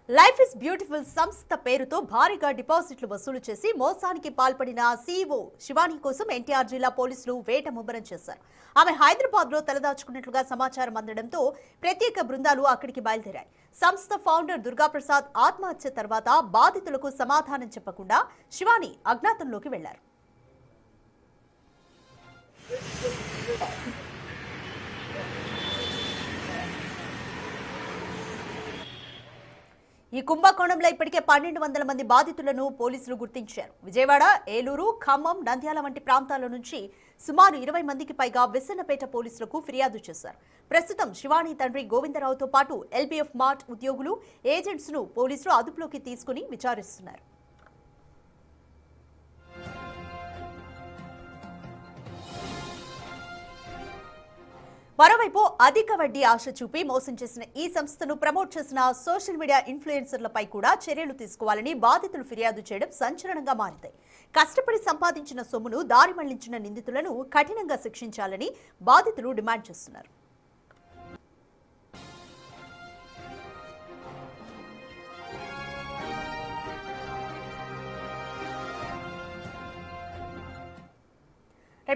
Life is beautiful సంస్థ పేరుతో భారీగా డిపాజిట్లు వసూలు చేసి మోసానికి పాల్పడిన సీఈఓ శివాని కోసం ఎన్టీఆర్ జిల్లా పోలీసులు వేట ముమ్మరం చేశారు. ఆమె హైదరాబాద్ లో తలదాచుకున్నట్లుగా సమాచారం అందడంతో ప్రత్యేక బృందాలు అక్కడికి బయలుదేరాయి. సంస్థ ఫౌండర్ దుర్గాప్రసాద్ ఆత్మహత్య తర్వాత బాధితులకు సమాధానం చెప్పకుండా శివాని అజ్ఞాతంలోకి వెళ్లారు. ఈ కుంభకోణంలో ఇప్పటికే 1200 మంది బాధితులను పోలీసులు గుర్తించారు. విజయవాడ, ఏలూరు, ఖమ్మం, నంద్యాల వంటి ప్రాంతాల నుంచి సుమారు 20 మందికి పైగా విసన్నపేట పోలీసులకు ఫిర్యాదు చేశారు. ప్రస్తుతం శివాని తండ్రి గోవిందరావుతో పాటు ఎల్బీఎఫ్ మార్ట్ ఉద్యోగులు, ఏజెంట్స్ ను పోలీసులు అదుపులోకి తీసుకుని విచారిస్తున్నారు. మరోవైపు అధిక వడ్డీ ఆశ చూపి మోసం చేసిన ఈ సంస్థను ప్రమోట్ చేసిన సోషల్ మీడియా ఇన్ఫ్లుయెన్సర్లపై కూడా చర్యలు తీసుకోవాలని బాధితులు ఫిర్యాదు చేయడం సంచలనంగా మారింది. కష్టపడి సంపాదించిన సొమ్మును దారి మళ్లించిన నిందితులను కఠినంగా శిక్షించాలని బాధితులు డిమాండ్ చేస్తున్నారు.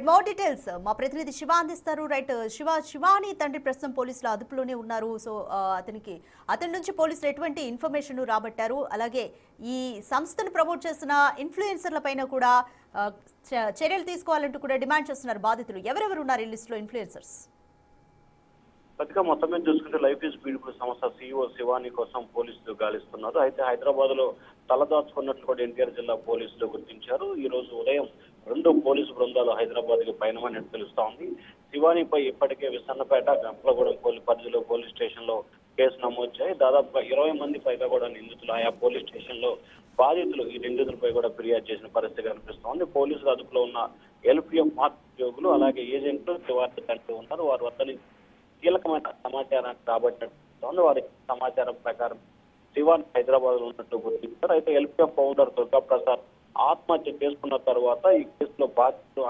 మోర్ డీటెయిల్స్ మా ప్రతినిధి శివ అందిస్తారు. శివాని తండ్రి ప్రస్తుతం పోలీసుల అదుపులోనే ఉన్నారు. సో అతని నుంచి పోలీసులు ఎటువంటి ఇన్ఫర్మేషన్ రాబట్టారు? అలాగే ఈ సంస్థను ప్రమోట్ చేసిన ఇన్ఫ్లుయెన్సర్ల పైన కూడా చర్యలు తీసుకోవాలంటూ కూడా డిమాండ్ చేస్తున్నారు బాధితులు. ఎవరెవరు ఉన్నారు ఈ లిస్ట్ లో ఇన్ఫ్లుయెన్సర్స్? పెద్దగా మొత్తం మీద చూసుకుంటే లైఫ్ ఈజ్ బ్యూటిఫుల్ సంస్థ సీఈఓ శివాని కోసం పోలీసులు గాలిస్తున్నారు. అయితే హైదరాబాద్ లో తలదాచుకున్నట్లు కూడా ఎన్టీఆర్ జిల్లా పోలీసులు గుర్తించారు. ఈ రోజు ఉదయం 2 పోలీసు బృందాలు హైదరాబాద్ కి పయనమన్నట్టు తెలుస్తా ఉంది. శివానిపై ఇప్పటికే విసన్నపేట, గంపలగూడెం పరిధిలో పోలీస్ స్టేషన్ లో కేసు నమోదు చేయి దాదాపుగా 20 మంది పైగా కూడా నిందితులు ఆయా పోలీస్ స్టేషన్ లో బాధితులు ఈ నిందితులపై కూడా ఫిర్యాదు చేసిన పరిస్థితి కనిపిస్తోంది. పోలీసుల అదుపులో ఉన్న ఎల్పీఎఫ్ మార్ట్ ఉద్యోగులు అలాగే ఏజెంట్లు శివాని తండ్రి ఉన్నారు. వారి వద్ద కీలకమైన సమాచారాన్ని రాబట్టినట్టు వారి సమాచారం ప్రకారం శివాని హైదరాబాద్ లో ఉన్నట్టు గుర్తించారు. అయితే ఎల్పీఎఫ్ ఫౌండర్ దుర్గాప్రసాద్ ఆత్మహత్య చేసుకున్న తర్వాత ఈ కేసులో బాధితులు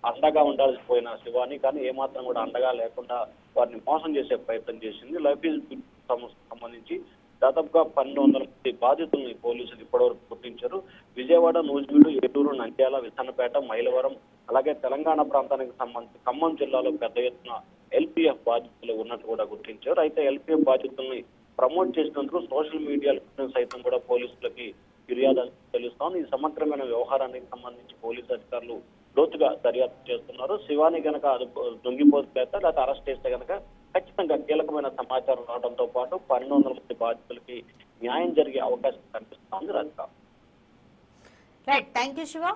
అండగా ఉండాల్సి పోయిన శివాని కానీ ఏమాత్రం కూడా అండగా లేకుండా వారిని మోసం చేసే ప్రయత్నం చేసింది. లైఫ్ ఈజ్ సంస్థకు సంబంధించి దాదాపుగా 1200 మంది బాధితుల్ని పోలీసులు ఇప్పటివరకు గుర్తించారు. విజయవాడ, నూజివీడు, ఏలూరు, నంద్యాల, విసన్నపేట, మైలవరం అలాగే తెలంగాణ ప్రాంతానికి సంబంధించి ఖమ్మం జిల్లాలో పెద్ద ఎత్తున ఎల్పీఎఫ్ బాధితులు ఉన్నట్టు కూడా గుర్తించారు. అయితే ఎల్పీఎఫ్ బాధితుల్ని ప్రమోట్ చేసినందుకు సోషల్ మీడియాలో సైతం కూడా పోలీసులకి ఫిర్యాదు తెలుస్తోంది. ఈ సమగ్రమైన వ్యవహారానికి సంబంధించి పోలీసు అధికారులు లోతుగా దర్యాప్తు చేస్తున్నారు. శివాని కనుక దొంగిపోతే లేకపోతే అరెస్ట్ చేస్తే కనుక ఖచ్చితంగా కీలకమైన సమాచారం రావడంతో పాటు 1200 మంది బాధితులకి న్యాయం జరిగే అవకాశం కనిపిస్తోంది. Right, thank you Shiva.